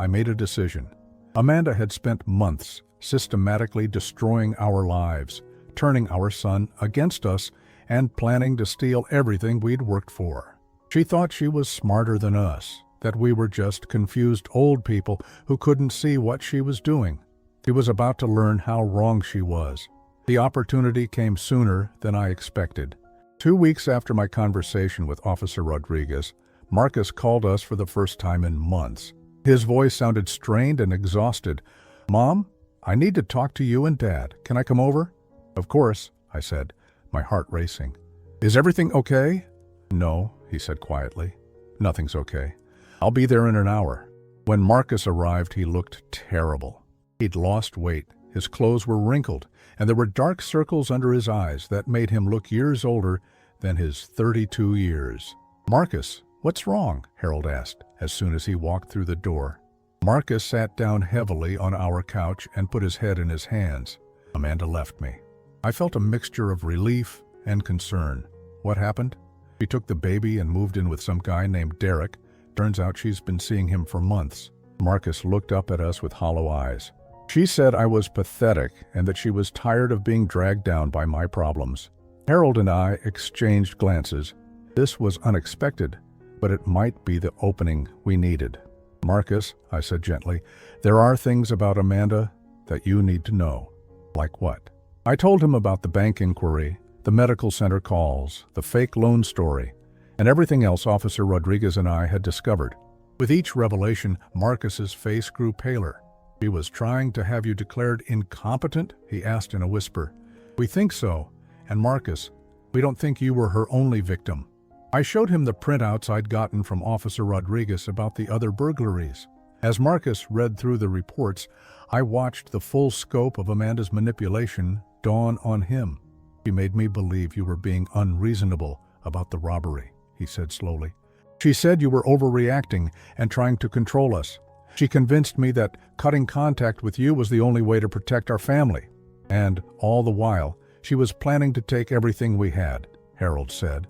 [SPEAKER 1] I made a decision. Amanda had spent months systematically destroying our lives, turning our son against us, and planning to steal everything we'd worked for. She thought she was smarter than us, that we were just confused old people who couldn't see what she was doing. She was about to learn how wrong she was. The opportunity came sooner than I expected. 2 weeks after my conversation with Officer Rodriguez, Marcus called us for the first time in months. His voice sounded strained and exhausted. Mom, I need to talk to you and Dad. Can I come over? Of course, I said, my heart racing. Is everything okay? No, he said quietly. Nothing's okay. I'll be there in an hour. When Marcus arrived, he looked terrible. He'd lost weight, his clothes were wrinkled, and there were dark circles under his eyes that made him look years older than his 32 years. Marcus, what's wrong? Harold asked, as soon as he walked through the door. Marcus sat down heavily on our couch and put his head in his hands. Amanda left me. I felt a mixture of relief and concern. What happened? She took the baby and moved in with some guy named Derek. Turns out she's been seeing him for months. Marcus looked up at us with hollow eyes. She said I was pathetic and that she was tired of being dragged down by my problems. Harold and I exchanged glances. This was unexpected, but it might be the opening we needed. Marcus, I said gently, there are things about Amanda that you need to know. Like what? I told him about the bank inquiry, the medical center calls, the fake loan story, and everything else Officer Rodriguez and I had discovered. With each revelation, Marcus's face grew paler. She was trying to have you declared incompetent? He asked in a whisper. We think so. And Marcus, we don't think you were her only victim. I showed him the printouts I'd gotten from Officer Rodriguez about the other burglaries. As Marcus read through the reports, I watched the full scope of Amanda's manipulation dawn on him. She made me believe you were being unreasonable about the robbery, he said slowly. She said you were overreacting and trying to control us. She convinced me that cutting contact with you was the only way to protect our family. And all the while, she was planning to take everything we had, Harold said.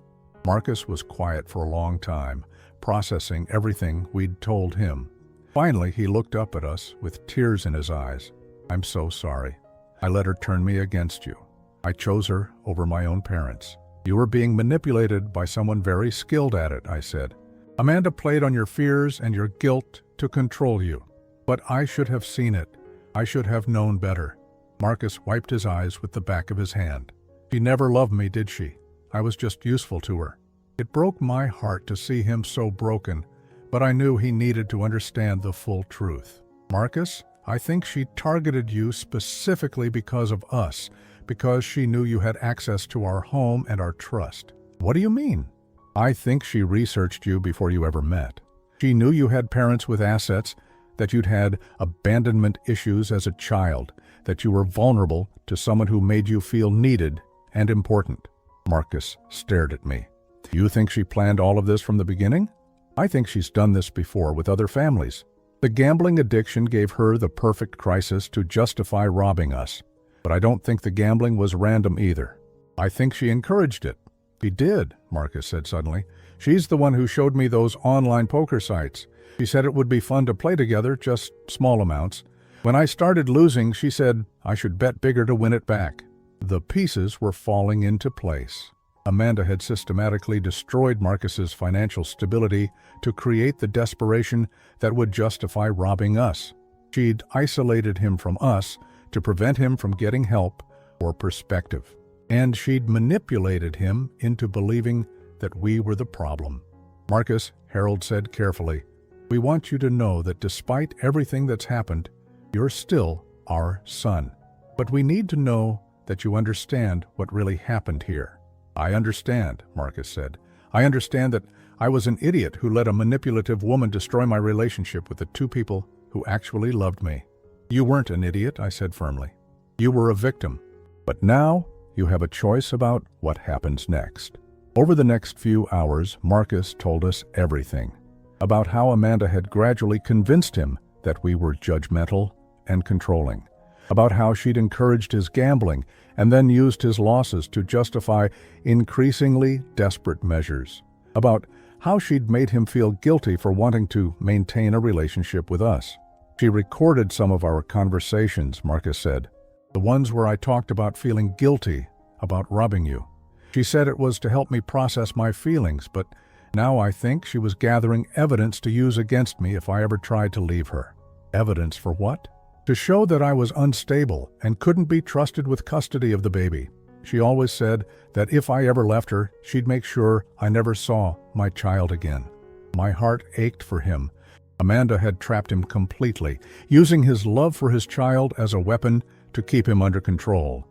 [SPEAKER 1] Marcus was quiet for a long time, processing everything we'd told him. Finally, he looked up at us with tears in his eyes. "I'm so sorry. I let her turn me against you. I chose her over my own parents. You were being manipulated by someone very skilled at it," I said. "Amanda played on your fears and your guilt to control you. But I should have seen it. I should have known better." Marcus wiped his eyes with the back of his hand. "She never loved me, did she? I was just useful to her." It broke my heart to see him so broken, but I knew he needed to understand the full truth. "Marcus, I think she targeted you specifically because of us, because she knew you had access to our home and our trust." "What do you mean?" "I think she researched you before you ever met. She knew you had parents with assets, that you'd had abandonment issues as a child, that you were vulnerable to someone who made you feel needed and important." Marcus stared at me. "You think she planned all of this from the beginning?" "I think she's done this before with other families. The gambling addiction gave her the perfect crisis to justify robbing us. But I don't think the gambling was random either. I think she encouraged it." "She did," Marcus said suddenly. "She's the one who showed me those online poker sites. She said it would be fun to play together, just small amounts. When I started losing, she said I should bet bigger to win it back." The pieces were falling into place. Amanda had systematically destroyed Marcus's financial stability to create the desperation that would justify robbing us. She'd isolated him from us to prevent him from getting help or perspective. And she'd manipulated him into believing that we were the problem. "Marcus," Harold said carefully, "we want you to know that despite everything that's happened, you're still our son. But we need to know that you understand what really happened here." "I understand," Marcus said. "I understand that I was an idiot who let a manipulative woman destroy my relationship with the two people who actually loved me." "You weren't an idiot," I said firmly. "You were a victim. But now you have a choice about what happens next." Over the next few hours, Marcus told us everything. About how Amanda had gradually convinced him that we were judgmental and controlling. About how she'd encouraged his gambling and then used his losses to justify increasingly desperate measures. About how she'd made him feel guilty for wanting to maintain a relationship with us. "She recorded some of our conversations," Marcus said. "The ones where I talked about feeling guilty about robbing you. She said it was to help me process my feelings, but now I think she was gathering evidence to use against me if I ever tried to leave her." "Evidence for what?" "To show that I was unstable and couldn't be trusted with custody of the baby. She always said that if I ever left her, she'd make sure I never saw my child again." My heart ached for him. Amanda had trapped him completely, using his love for his child as a weapon to keep him under control.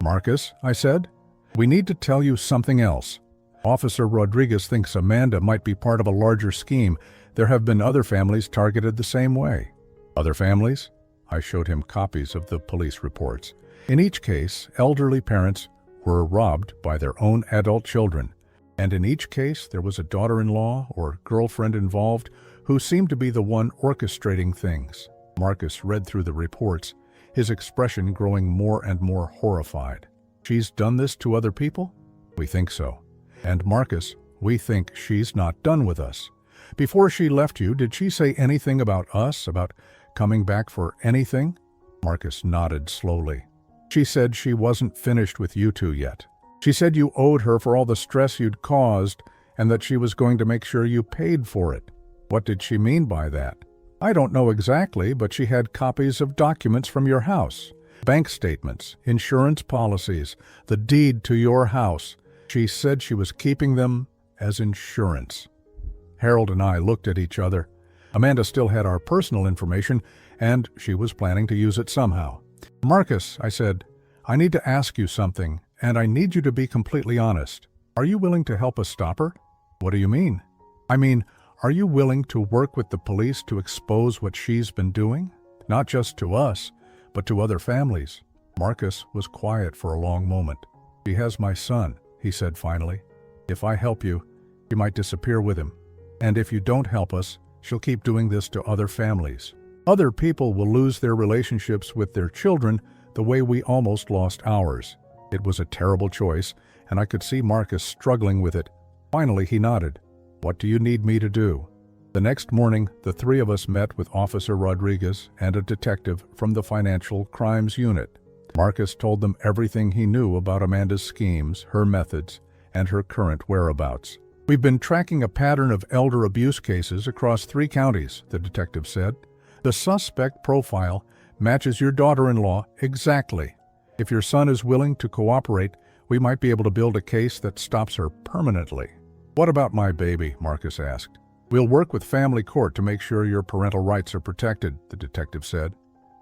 [SPEAKER 1] "Marcus," I said, "we need to tell you something else. Officer Rodriguez thinks Amanda might be part of a larger scheme. There have been other families targeted the same way." "Other families?" I showed him copies of the police reports. In each case, elderly parents were robbed by their own adult children, and in each case there was a daughter-in-law or girlfriend involved who seemed to be the one orchestrating things. Marcus read through the reports, his expression growing more and more horrified. "She's done this to other people?" "We think so. And Marcus, we think she's not done with us. Before she left you, did she say anything about us, about coming back for anything?" Marcus nodded slowly. "She said she wasn't finished with you two yet. She said you owed her for all the stress you'd caused and that she was going to make sure you paid for it." "What did she mean by that?" "I don't know exactly, but she had copies of documents from your house. Bank statements, insurance policies, the deed to your house. She said she was keeping them as insurance." Harold and I looked at each other. Amanda still had our personal information, and she was planning to use it somehow. "Marcus," I said, "I need to ask you something, and I need you to be completely honest. Are you willing to help us stop her?" "What do you mean?" "I mean, are you willing to work with the police to expose what she's been doing? Not just to us, but to other families." Marcus was quiet for a long moment. "She has my son," he said finally. "If I help you, she might disappear with him. And if you don't help us, she'll keep doing this to other families. Other people will lose their relationships with their children, the way we almost lost ours. It was a terrible choice, and I could see Marcus struggling with it. Finally, he nodded. "What do you need me to do?" The next morning, the three of us met with Officer Rodriguez and a detective from the Financial Crimes Unit. Marcus told them everything he knew about Amanda's schemes, her methods, and her current whereabouts. "We've been tracking a pattern of elder abuse cases across 3 counties, the detective said. "The suspect profile matches your daughter-in-law exactly. If your son is willing to cooperate, we might be able to build a case that stops her permanently." "What about my baby?" Marcus asked. "We'll work with family court to make sure your parental rights are protected," the detective said.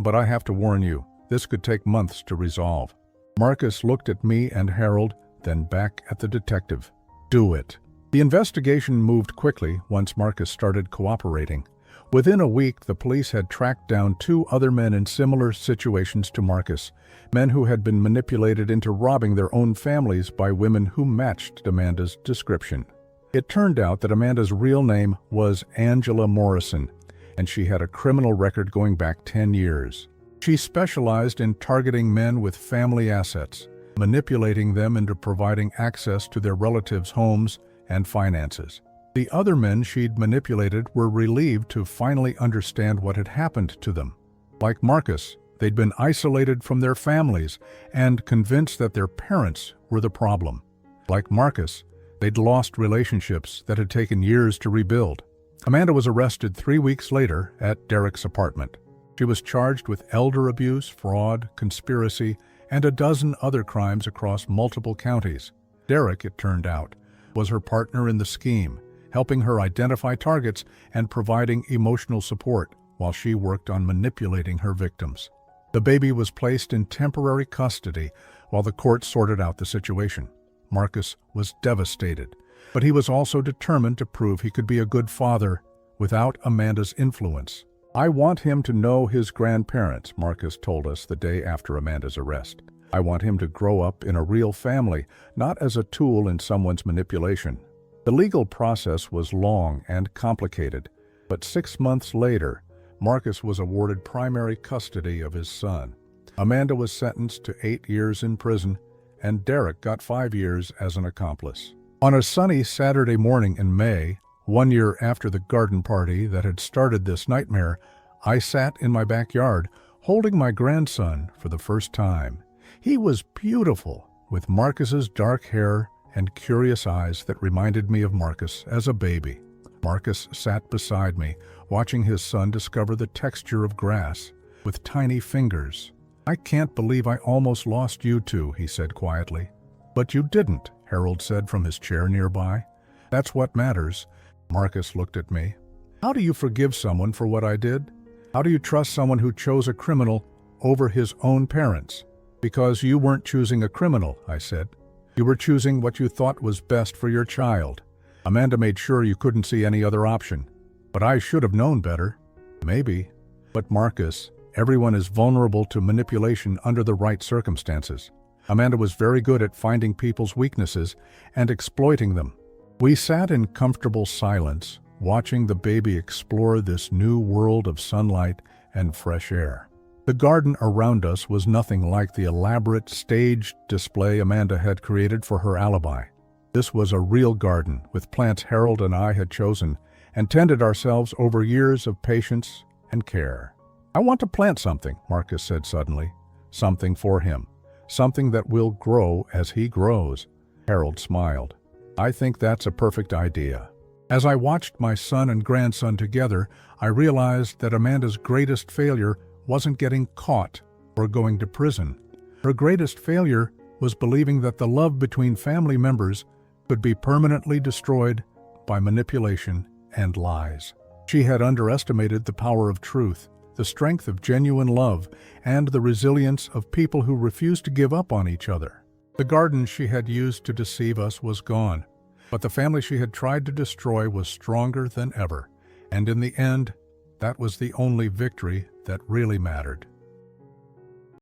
[SPEAKER 1] "But I have to warn you, this could take months to resolve." Marcus looked at me and Harold, then back at the detective. "Do it." The investigation moved quickly once Marcus started cooperating. Within a week, the police had tracked down 2 other men in similar situations to Marcus, men who had been manipulated into robbing their own families by women who matched Amanda's description. It turned out that Amanda's real name was Angela Morrison, and she had a criminal record going back 10 years. She specialized in targeting men with family assets, manipulating them into providing access to their relatives' homes and finances. The other men she'd manipulated were relieved to finally understand what had happened to them. Like Marcus, they'd been isolated from their families and convinced that their parents were the problem. Like Marcus, they'd lost relationships that had taken years to rebuild. Amanda was arrested 3 weeks later at Derek's apartment. She was charged with elder abuse, fraud, conspiracy, and a dozen other crimes across multiple counties. Derek, it turned out, was her partner in the scheme, helping her identify targets and providing emotional support while she worked on manipulating her victims. The baby was placed in temporary custody while the court sorted out the situation. Marcus was devastated, but he was also determined to prove he could be a good father without Amanda's influence. "I want him to know his grandparents," Marcus told us the day after Amanda's arrest. "I want him to grow up in a real family, not as a tool in someone's manipulation." The legal process was long and complicated, but 6 months later, Marcus was awarded primary custody of his son. Amanda was sentenced to 8 years in prison, and Derek got 5 years as an accomplice. On a sunny Saturday morning in May, 1 year after the garden party that had started this nightmare, I sat in my backyard, holding my grandson for the first time. He was beautiful, with Marcus's dark hair and curious eyes that reminded me of Marcus as a baby. Marcus sat beside me, watching his son discover the texture of grass with tiny fingers. "I can't believe I almost lost you two," he said quietly. "But you didn't," Harold said from his chair nearby. "That's what matters." Marcus looked at me. "How do you forgive someone for what I did? How do you trust someone who chose a criminal over his own parents?" "Because you weren't choosing a criminal," I said. "You were choosing what you thought was best for your child. Amanda made sure you couldn't see any other option. But I should have known better." "Maybe. But Marcus, everyone is vulnerable to manipulation under the right circumstances. Amanda was very good at finding people's weaknesses and exploiting them." We sat in comfortable silence, watching the baby explore this new world of sunlight and fresh air. The garden around us was nothing like the elaborate staged display Amanda had created for her alibi. This was a real garden with plants Harold and I had chosen and tended ourselves over years of patience and care. "I want to plant something," Marcus said suddenly. "Something for him. Something that will grow as he grows." Harold smiled. "I think that's a perfect idea." As I watched my son and grandson together, I realized that Amanda's greatest failure wasn't getting caught or going to prison. Her greatest failure was believing that the love between family members could be permanently destroyed by manipulation and lies. She had underestimated the power of truth, the strength of genuine love, and the resilience of people who refused to give up on each other. The garden she had used to deceive us was gone, but the family she had tried to destroy was stronger than ever, and in the end, that was the only victory that really mattered.